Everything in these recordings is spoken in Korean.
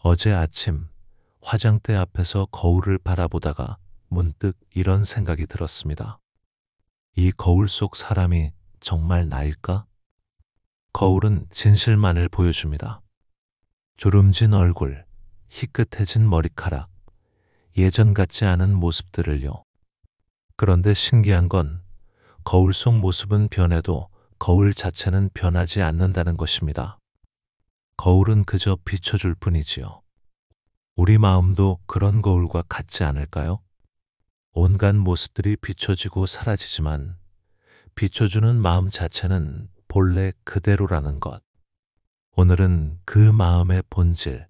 어제 아침 화장대 앞에서 거울을 바라보다가 문득 이런 생각이 들었습니다. 이 거울 속 사람이 정말 나일까? 거울은 진실만을 보여줍니다. 주름진 얼굴, 희끗해진 머리카락, 예전 같지 않은 모습들을요. 그런데 신기한 건 거울 속 모습은 변해도 거울 자체는 변하지 않는다는 것입니다. 거울은 그저 비춰줄 뿐이지요. 우리 마음도 그런 거울과 같지 않을까요? 온갖 모습들이 비춰지고 사라지지만 비춰주는 마음 자체는 본래 그대로라는 것. 오늘은 그 마음의 본질,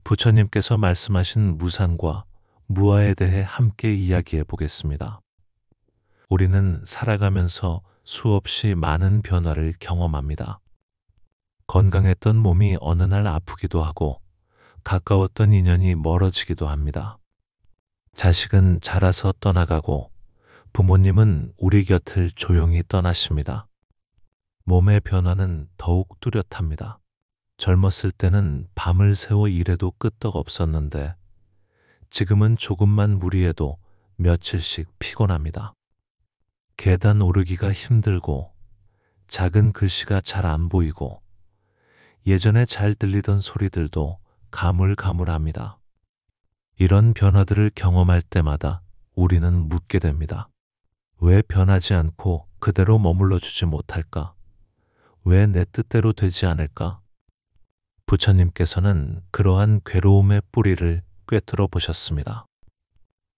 부처님께서 말씀하신 무상과 무아에 대해 함께 이야기해 보겠습니다. 우리는 살아가면서 수없이 많은 변화를 경험합니다. 건강했던 몸이 어느 날 아프기도 하고 가까웠던 인연이 멀어지기도 합니다. 자식은 자라서 떠나가고 부모님은 우리 곁을 조용히 떠나십니다. 몸의 변화는 더욱 뚜렷합니다. 젊었을 때는 밤을 새워 일해도 끄떡 없었는데 지금은 조금만 무리해도 며칠씩 피곤합니다. 계단 오르기가 힘들고 작은 글씨가 잘 안 보이고 예전에 잘 들리던 소리들도 가물가물합니다. 이런 변화들을 경험할 때마다 우리는 묻게 됩니다. 왜 변하지 않고 그대로 머물러 주지 못할까? 왜 내 뜻대로 되지 않을까? 부처님께서는 그러한 괴로움의 뿌리를 꿰뚫어 보셨습니다.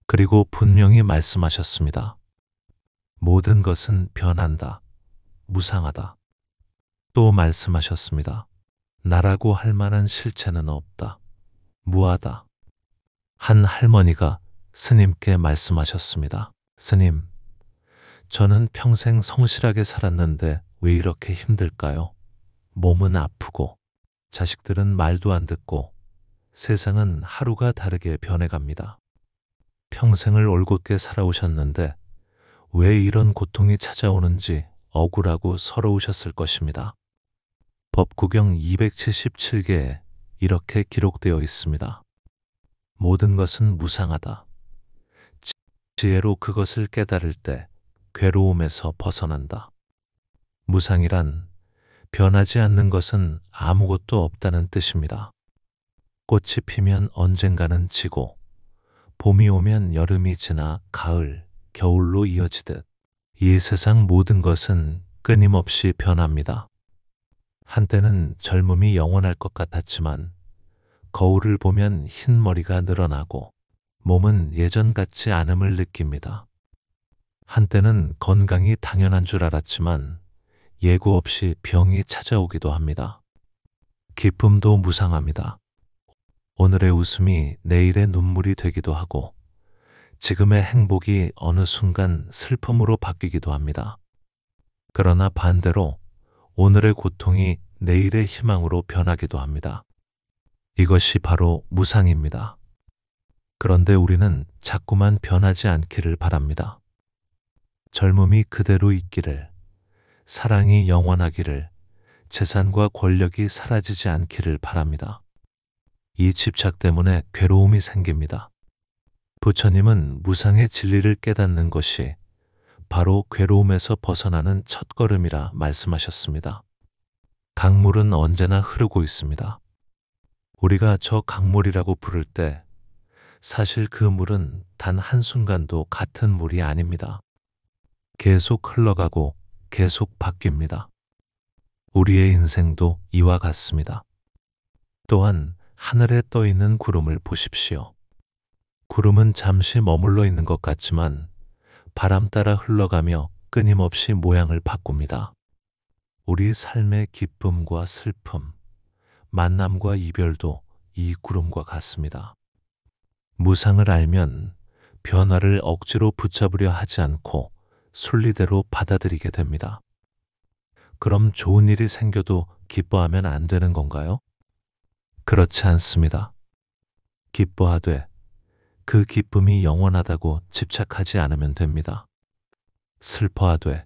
그리고 분명히 말씀하셨습니다. 모든 것은 변한다. 무상하다. 또 말씀하셨습니다. 나라고 할 만한 실체는 없다. 무하다. 한 할머니가 스님께 말씀하셨습니다. 스님, 저는 평생 성실하게 살았는데 왜 이렇게 힘들까요? 몸은 아프고 자식들은 말도 안 듣고 세상은 하루가 다르게 변해갑니다. 평생을 올곧게 살아오셨는데 왜 이런 고통이 찾아오는지 억울하고 서러우셨을 것입니다. 법구경 277개에 이렇게 기록되어 있습니다. 모든 것은 무상하다. 지혜로 그것을 깨달을 때 괴로움에서 벗어난다. 무상이란 변하지 않는 것은 아무것도 없다는 뜻입니다. 꽃이 피면 언젠가는 지고 봄이 오면 여름이 지나 가을, 겨울로 이어지듯 이 세상 모든 것은 끊임없이 변합니다. 한때는 젊음이 영원할 것 같았지만 거울을 보면 흰머리가 늘어나고 몸은 예전 같지 않음을 느낍니다. 한때는 건강이 당연한 줄 알았지만 예고 없이 병이 찾아오기도 합니다. 기쁨도 무상합니다. 오늘의 웃음이 내일의 눈물이 되기도 하고 지금의 행복이 어느 순간 슬픔으로 바뀌기도 합니다. 그러나 반대로 오늘의 고통이 내일의 희망으로 변하기도 합니다. 이것이 바로 무상입니다. 그런데 우리는 자꾸만 변하지 않기를 바랍니다. 젊음이 그대로 있기를, 사랑이 영원하기를, 재산과 권력이 사라지지 않기를 바랍니다. 이 집착 때문에 괴로움이 생깁니다. 부처님은 무상의 진리를 깨닫는 것이 바로 괴로움에서 벗어나는 첫걸음이라 말씀하셨습니다. 강물은 언제나 흐르고 있습니다. 우리가 저 강물이라고 부를 때 사실 그 물은 단 한순간도 같은 물이 아닙니다. 계속 흘러가고 계속 바뀝니다. 우리의 인생도 이와 같습니다. 또한 하늘에 떠 있는 구름을 보십시오. 구름은 잠시 머물러 있는 것 같지만 바람 따라 흘러가며 끊임없이 모양을 바꿉니다. 우리 삶의 기쁨과 슬픔, 만남과 이별도 이 구름과 같습니다. 무상을 알면 변화를 억지로 붙잡으려 하지 않고 순리대로 받아들이게 됩니다. 그럼 좋은 일이 생겨도 기뻐하면 안 되는 건가요? 그렇지 않습니다. 기뻐하되 그 기쁨이 영원하다고 집착하지 않으면 됩니다. 슬퍼하되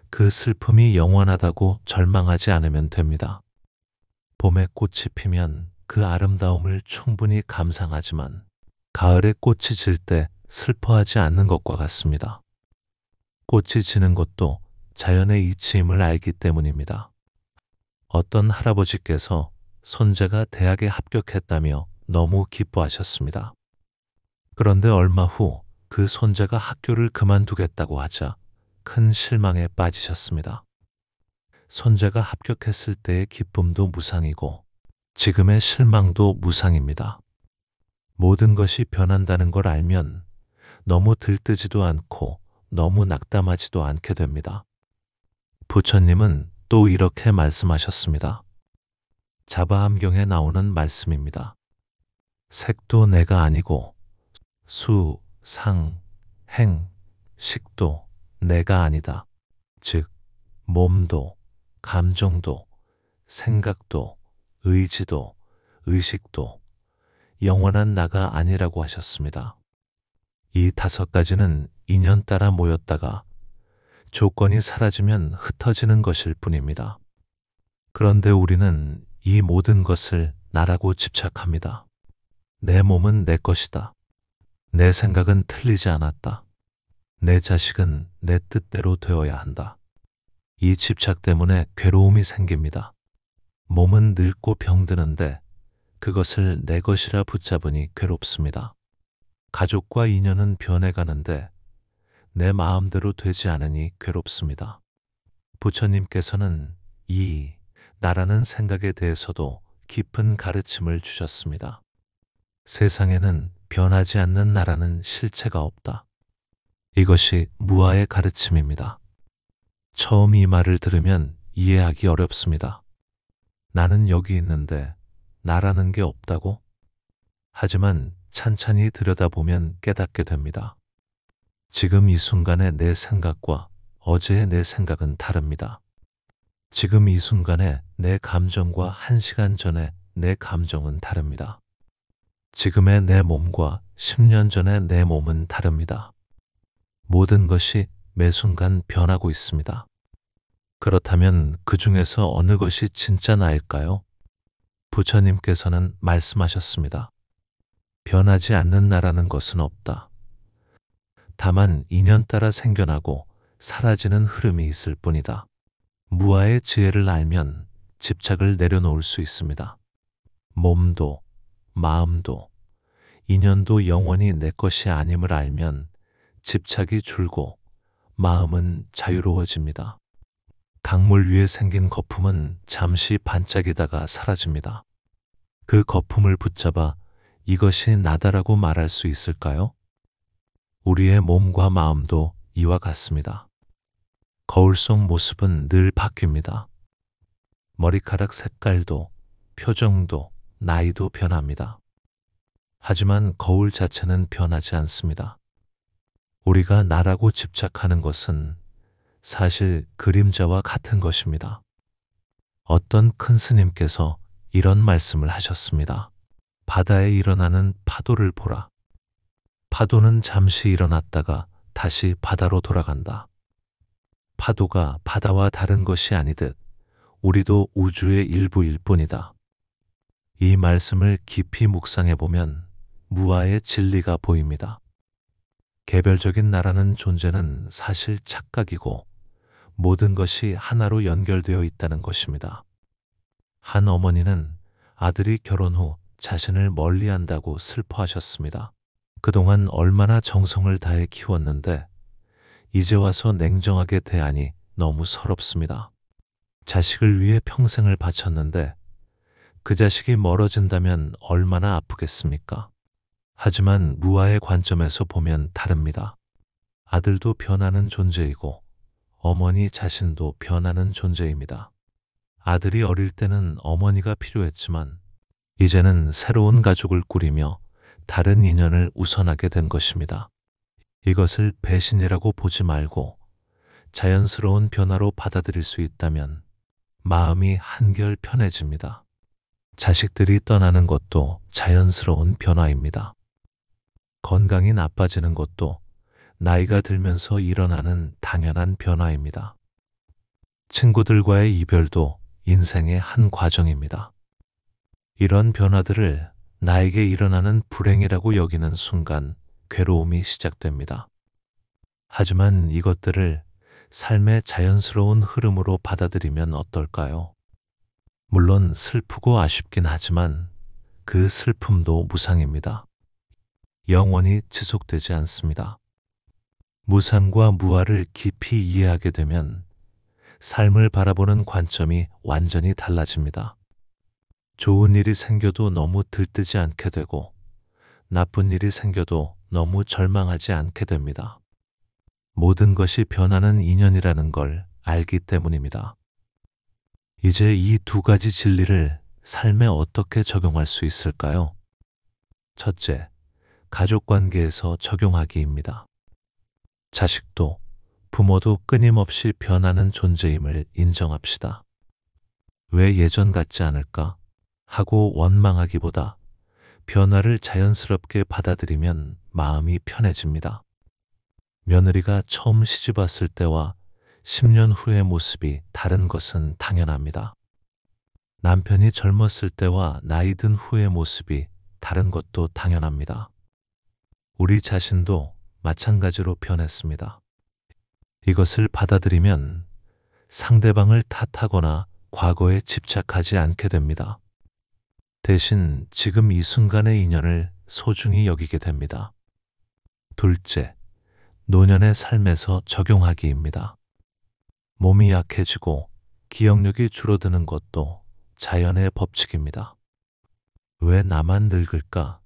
그 슬픔이 영원하다고 절망하지 않으면 됩니다. 봄에 꽃이 피면 그 아름다움을 충분히 감상하지만 가을에 꽃이 질 때 슬퍼하지 않는 것과 같습니다. 꽃이 지는 것도 자연의 이치임을 알기 때문입니다. 어떤 할아버지께서 손자가 대학에 합격했다며 너무 기뻐하셨습니다. 그런데 얼마 후 그 손자가 학교를 그만두겠다고 하자 큰 실망에 빠지셨습니다. 손자가 합격했을 때의 기쁨도 무상이고 지금의 실망도 무상입니다. 모든 것이 변한다는 걸 알면 너무 들뜨지도 않고 너무 낙담하지도 않게 됩니다. 부처님은 또 이렇게 말씀하셨습니다. 자바암경에 나오는 말씀입니다. 색도 내가 아니고 수, 상, 행, 식도 내가 아니다. 즉 몸도 감정도 생각도 의지도 의식도 영원한 나가 아니라고 하셨습니다. 이 5가지는 인연 따라 모였다가 조건이 사라지면 흩어지는 것일 뿐입니다. 그런데 우리는 이 모든 것을 나라고 집착합니다. 내 몸은 내 것이다. 내 생각은 틀리지 않았다. 내 자식은 내 뜻대로 되어야 한다. 이 집착 때문에 괴로움이 생깁니다. 몸은 늙고 병드는데 그것을 내 것이라 붙잡으니 괴롭습니다. 가족과 인연은 변해가는데 내 마음대로 되지 않으니 괴롭습니다. 부처님께서는 이 나라는 생각에 대해서도 깊은 가르침을 주셨습니다. 세상에는 변하지 않는 나라는 실체가 없다. 이것이 무아의 가르침입니다. 처음 이 말을 들으면 이해하기 어렵습니다. 나는 여기 있는데 나라는 게 없다고? 하지만 찬찬히 들여다보면 깨닫게 됩니다. 지금 이 순간의 내 생각과 어제의 내 생각은 다릅니다. 지금 이 순간의 내 감정과 1시간 전의 내 감정은 다릅니다. 지금의 내 몸과 10년 전의 내 몸은 다릅니다. 모든 것이 매 순간 변하고 있습니다. 그렇다면 그 중에서 어느 것이 진짜 나일까요? 부처님께서는 말씀하셨습니다. 변하지 않는 나라는 것은 없다. 다만 인연 따라 생겨나고 사라지는 흐름이 있을 뿐이다. 무아의 지혜를 알면 집착을 내려놓을 수 있습니다. 몸도 마음도 인연도 영원히 내 것이 아님을 알면 집착이 줄고 마음은 자유로워집니다. 강물 위에 생긴 거품은 잠시 반짝이다가 사라집니다. 그 거품을 붙잡아 이것이 나다라고 말할 수 있을까요? 우리의 몸과 마음도 이와 같습니다. 거울 속 모습은 늘 바뀝니다. 머리카락 색깔도 표정도 나이도 변합니다. 하지만 거울 자체는 변하지 않습니다. 우리가 나라고 집착하는 것은 사실 그림자와 같은 것입니다. 어떤 큰 스님께서 이런 말씀을 하셨습니다. 바다에 일어나는 파도를 보라. 파도는 잠시 일어났다가 다시 바다로 돌아간다. 파도가 바다와 다른 것이 아니듯 우리도 우주의 일부일 뿐이다. 이 말씀을 깊이 묵상해 보면 무아의 진리가 보입니다. 개별적인 나라는 존재는 사실 착각이고 모든 것이 하나로 연결되어 있다는 것입니다. 한 어머니는 아들이 결혼 후 자신을 멀리한다고 슬퍼하셨습니다. 그동안 얼마나 정성을 다해 키웠는데 이제 와서 냉정하게 대하니 너무 서럽습니다. 자식을 위해 평생을 바쳤는데 그 자식이 멀어진다면 얼마나 아프겠습니까? 하지만 무아의 관점에서 보면 다릅니다. 아들도 변하는 존재이고 어머니 자신도 변하는 존재입니다. 아들이 어릴 때는 어머니가 필요했지만 이제는 새로운 가족을 꾸리며 다른 인연을 우선하게 된 것입니다. 이것을 배신이라고 보지 말고 자연스러운 변화로 받아들일 수 있다면 마음이 한결 편해집니다. 자식들이 떠나는 것도 자연스러운 변화입니다. 건강이 나빠지는 것도 나이가 들면서 일어나는 당연한 변화입니다. 친구들과의 이별도 인생의 한 과정입니다. 이런 변화들을 나에게 일어나는 불행이라고 여기는 순간 괴로움이 시작됩니다. 하지만 이것들을 삶의 자연스러운 흐름으로 받아들이면 어떨까요? 물론 슬프고 아쉽긴 하지만 그 슬픔도 무상입니다. 영원히 지속되지 않습니다. 무상과 무아를 깊이 이해하게 되면 삶을 바라보는 관점이 완전히 달라집니다. 좋은 일이 생겨도 너무 들뜨지 않게 되고 나쁜 일이 생겨도 너무 절망하지 않게 됩니다. 모든 것이 변하는 인연이라는 걸 알기 때문입니다. 이제 이 두 가지 진리를 삶에 어떻게 적용할 수 있을까요? 첫째, 가족 관계에서 적용하기입니다. 자식도 부모도 끊임없이 변하는 존재임을 인정합시다. 왜 예전 같지 않을까 하고 원망하기보다 변화를 자연스럽게 받아들이면 마음이 편해집니다. 며느리가 처음 시집 왔을 때와 10년 후의 모습이 다른 것은 당연합니다. 남편이 젊었을 때와 나이 든 후의 모습이 다른 것도 당연합니다. 우리 자신도 마찬가지로 변했습니다. 이것을 받아들이면 상대방을 탓하거나 과거에 집착하지 않게 됩니다. 대신 지금 이 순간의 인연을 소중히 여기게 됩니다. 둘째, 노년의 삶에서 적용하기입니다. 몸이 약해지고 기억력이 줄어드는 것도 자연의 법칙입니다. 왜 나만 늙을까?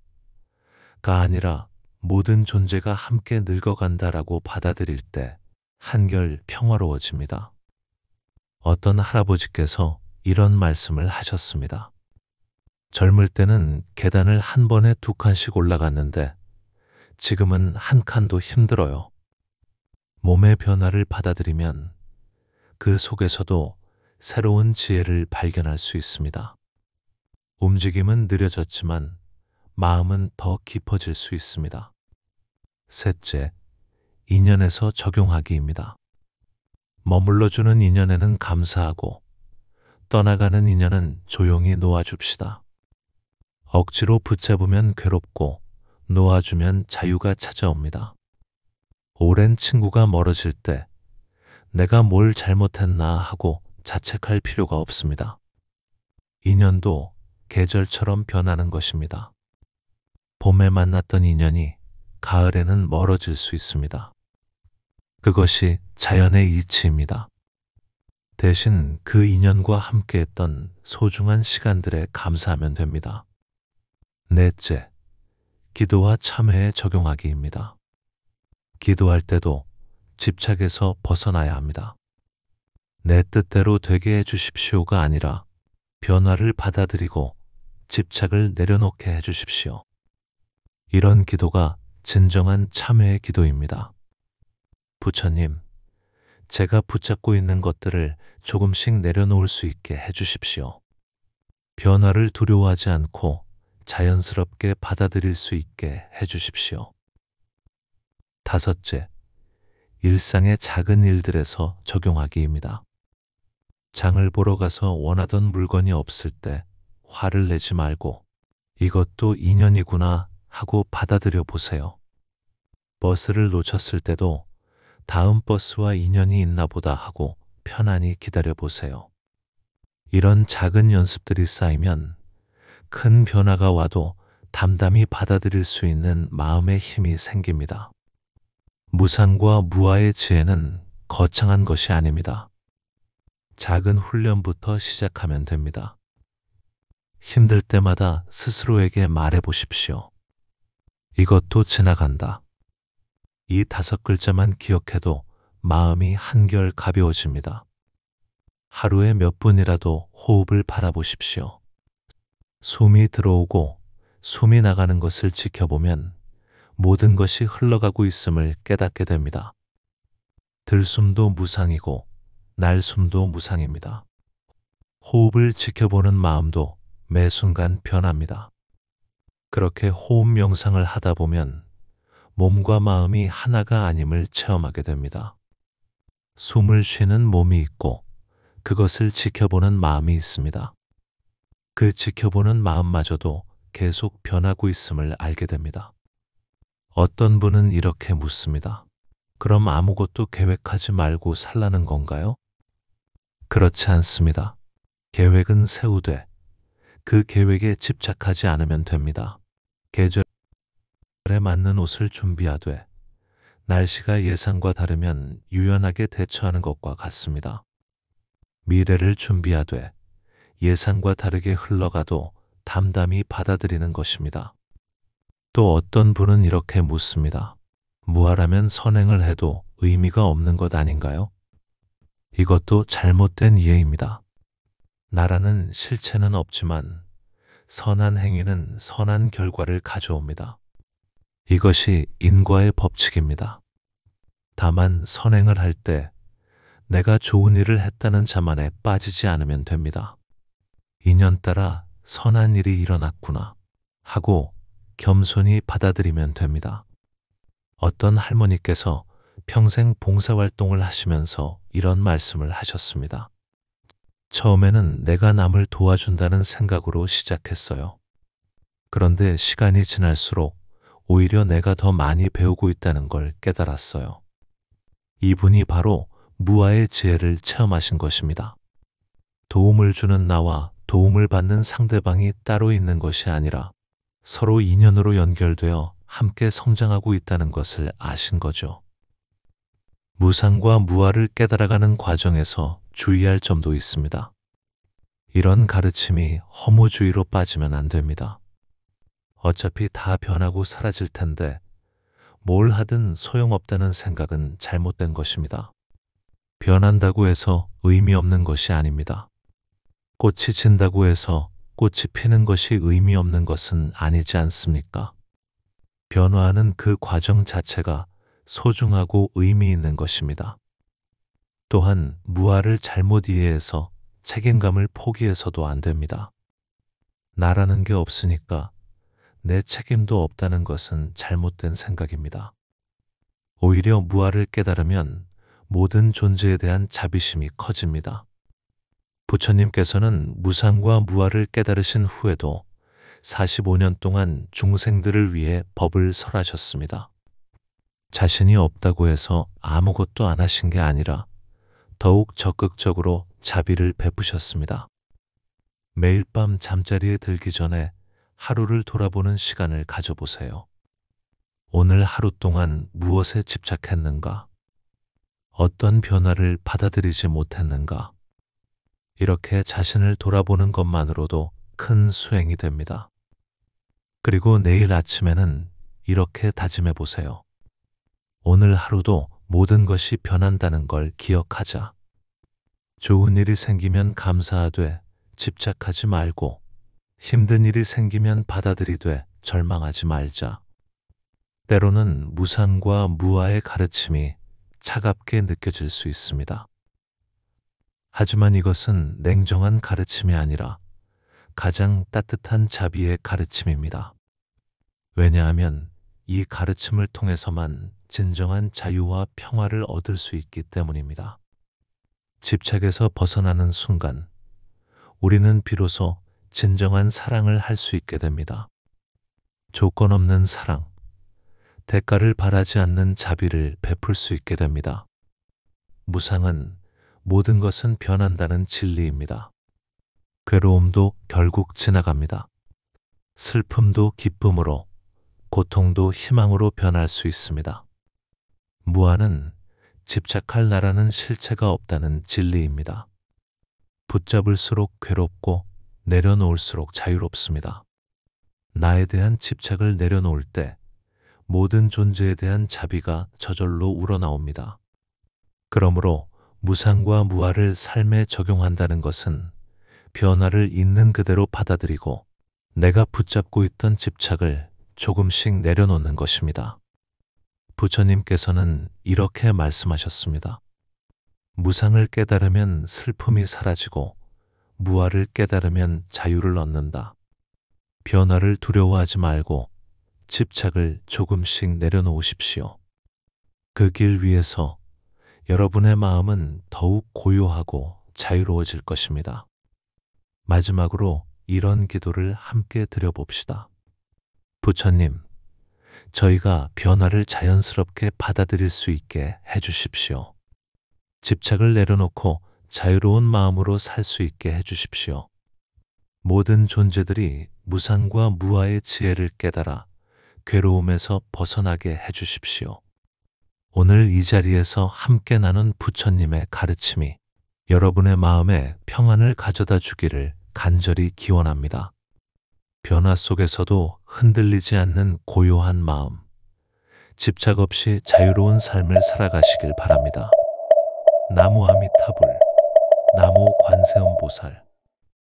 가 아니라 모든 존재가 함께 늙어간다라고 받아들일 때 한결 평화로워집니다. 어떤 할아버지께서 이런 말씀을 하셨습니다. 젊을 때는 계단을 한 번에 2칸씩 올라갔는데 지금은 한 칸도 힘들어요. 몸의 변화를 받아들이면 그 속에서도 새로운 지혜를 발견할 수 있습니다. 움직임은 느려졌지만 마음은 더 깊어질 수 있습니다. 셋째, 인연에서 적용하기입니다. 머물러주는 인연에는 감사하고 떠나가는 인연은 조용히 놓아줍시다. 억지로 붙잡으면 괴롭고 놓아주면 자유가 찾아옵니다. 오랜 친구가 멀어질 때 내가 뭘 잘못했나 하고 자책할 필요가 없습니다. 인연도 계절처럼 변하는 것입니다. 봄에 만났던 인연이 가을에는 멀어질 수 있습니다. 그것이 자연의 이치입니다. 대신 그 인연과 함께했던 소중한 시간들에 감사하면 됩니다. 넷째, 기도와 참회에 적용하기입니다. 기도할 때도 집착에서 벗어나야 합니다. 내 뜻대로 되게 해주십시오가 아니라 변화를 받아들이고 집착을 내려놓게 해주십시오. 이런 기도가 진정한 참회의 기도입니다. 부처님, 제가 붙잡고 있는 것들을 조금씩 내려놓을 수 있게 해주십시오. 변화를 두려워하지 않고 자연스럽게 받아들일 수 있게 해주십시오. 다섯째, 일상의 작은 일들에서 적용하기입니다. 장을 보러 가서 원하던 물건이 없을 때 화를 내지 말고 이것도 인연이구나 하고 받아들여 보세요. 버스를 놓쳤을 때도 다음 버스와 인연이 있나 보다 하고 편안히 기다려 보세요. 이런 작은 연습들이 쌓이면 큰 변화가 와도 담담히 받아들일 수 있는 마음의 힘이 생깁니다. 무상과 무아의 지혜는 거창한 것이 아닙니다. 작은 훈련부터 시작하면 됩니다. 힘들 때마다 스스로에게 말해 보십시오. 이것도 지나간다. 이 5글자만 기억해도 마음이 한결 가벼워집니다. 하루에 몇 분이라도 호흡을 바라보십시오. 숨이 들어오고 숨이 나가는 것을 지켜보면 모든 것이 흘러가고 있음을 깨닫게 됩니다. 들숨도 무상이고 날숨도 무상입니다. 호흡을 지켜보는 마음도 매 순간 변합니다. 그렇게 호흡 명상을 하다 보면 몸과 마음이 하나가 아님을 체험하게 됩니다. 숨을 쉬는 몸이 있고 그것을 지켜보는 마음이 있습니다. 그 지켜보는 마음마저도 계속 변하고 있음을 알게 됩니다. 어떤 분은 이렇게 묻습니다. 그럼 아무것도 계획하지 말고 살라는 건가요? 그렇지 않습니다. 계획은 세우되 그 계획에 집착하지 않으면 됩니다. 계절에 맞는 옷을 준비하되 날씨가 예상과 다르면 유연하게 대처하는 것과 같습니다. 미래를 준비하되 예상과 다르게 흘러가도 담담히 받아들이는 것입니다. 또 어떤 분은 이렇게 묻습니다. 무하라면 선행을 해도 의미가 없는 것 아닌가요? 이것도 잘못된 이해입니다. 나라는 실체는 없지만 선한 행위는 선한 결과를 가져옵니다. 이것이 인과의 법칙입니다. 다만 선행을 할 때 내가 좋은 일을 했다는 자만에 빠지지 않으면 됩니다. 인연 따라 선한 일이 일어났구나 하고 겸손히 받아들이면 됩니다. 어떤 할머니께서 평생 봉사활동을 하시면서 이런 말씀을 하셨습니다. 처음에는 내가 남을 도와준다는 생각으로 시작했어요. 그런데 시간이 지날수록 오히려 내가 더 많이 배우고 있다는 걸 깨달았어요. 이분이 바로 무아의 지혜를 체험하신 것입니다. 도움을 주는 나와 도움을 받는 상대방이 따로 있는 것이 아니라 서로 인연으로 연결되어 함께 성장하고 있다는 것을 아신 거죠. 무상과 무아를 깨달아가는 과정에서 주의할 점도 있습니다. 이런 가르침이 허무주의로 빠지면 안 됩니다. 어차피 다 변하고 사라질 텐데 뭘 하든 소용없다는 생각은 잘못된 것입니다. 변한다고 해서 의미 없는 것이 아닙니다. 꽃이 진다고 해서 꽃이 피는 것이 의미 없는 것은 아니지 않습니까? 변화하는 그 과정 자체가 소중하고 의미 있는 것입니다. 또한 무아를 잘못 이해해서 책임감을 포기해서도 안 됩니다. 나라는 게 없으니까 내 책임도 없다는 것은 잘못된 생각입니다. 오히려 무아를 깨달으면 모든 존재에 대한 자비심이 커집니다. 부처님께서는 무상과 무아를 깨달으신 후에도 45년 동안 중생들을 위해 법을 설하셨습니다. 자신이 없다고 해서 아무것도 안 하신 게 아니라 더욱 적극적으로 자비를 베푸셨습니다. 매일 밤 잠자리에 들기 전에 하루를 돌아보는 시간을 가져보세요. 오늘 하루 동안 무엇에 집착했는가? 어떤 변화를 받아들이지 못했는가? 이렇게 자신을 돌아보는 것만으로도 큰 수행이 됩니다. 그리고 내일 아침에는 이렇게 다짐해 보세요. 오늘 하루도 모든 것이 변한다는 걸 기억하자. 좋은 일이 생기면 감사하되 집착하지 말고 힘든 일이 생기면 받아들이되 절망하지 말자. 때로는 무상과 무아의 가르침이 차갑게 느껴질 수 있습니다. 하지만 이것은 냉정한 가르침이 아니라 가장 따뜻한 자비의 가르침입니다. 왜냐하면 이 가르침을 통해서만 진정한 자유와 평화를 얻을 수 있기 때문입니다. 집착에서 벗어나는 순간 우리는 비로소 진정한 사랑을 할 수 있게 됩니다. 조건 없는 사랑, 대가를 바라지 않는 자비를 베풀 수 있게 됩니다. 무상은 모든 것은 변한다는 진리입니다. 괴로움도 결국 지나갑니다. 슬픔도 기쁨으로, 고통도 희망으로 변할 수 있습니다. 무아는 집착할 나라는 실체가 없다는 진리입니다. 붙잡을수록 괴롭고 내려놓을수록 자유롭습니다. 나에 대한 집착을 내려놓을 때 모든 존재에 대한 자비가 저절로 우러나옵니다. 그러므로 무상과 무아를 삶에 적용한다는 것은 변화를 있는 그대로 받아들이고 내가 붙잡고 있던 집착을 조금씩 내려놓는 것입니다. 부처님께서는 이렇게 말씀하셨습니다. 무상을 깨달으면 슬픔이 사라지고 무아를 깨달으면 자유를 얻는다. 변화를 두려워하지 말고 집착을 조금씩 내려놓으십시오. 그 길 위에서 여러분의 마음은 더욱 고요하고 자유로워질 것입니다. 마지막으로 이런 기도를 함께 드려봅시다. 부처님, 저희가 변화를 자연스럽게 받아들일 수 있게 해주십시오. 집착을 내려놓고 자유로운 마음으로 살 수 있게 해주십시오. 모든 존재들이 무상과 무아의 지혜를 깨달아 괴로움에서 벗어나게 해주십시오. 오늘 이 자리에서 함께 나눈 부처님의 가르침이 여러분의 마음에 평안을 가져다 주기를 간절히 기원합니다. 변화 속에서도 흔들리지 않는 고요한 마음, 집착 없이 자유로운 삶을 살아가시길 바랍니다. 나무 아미타불, 나무 관세음보살.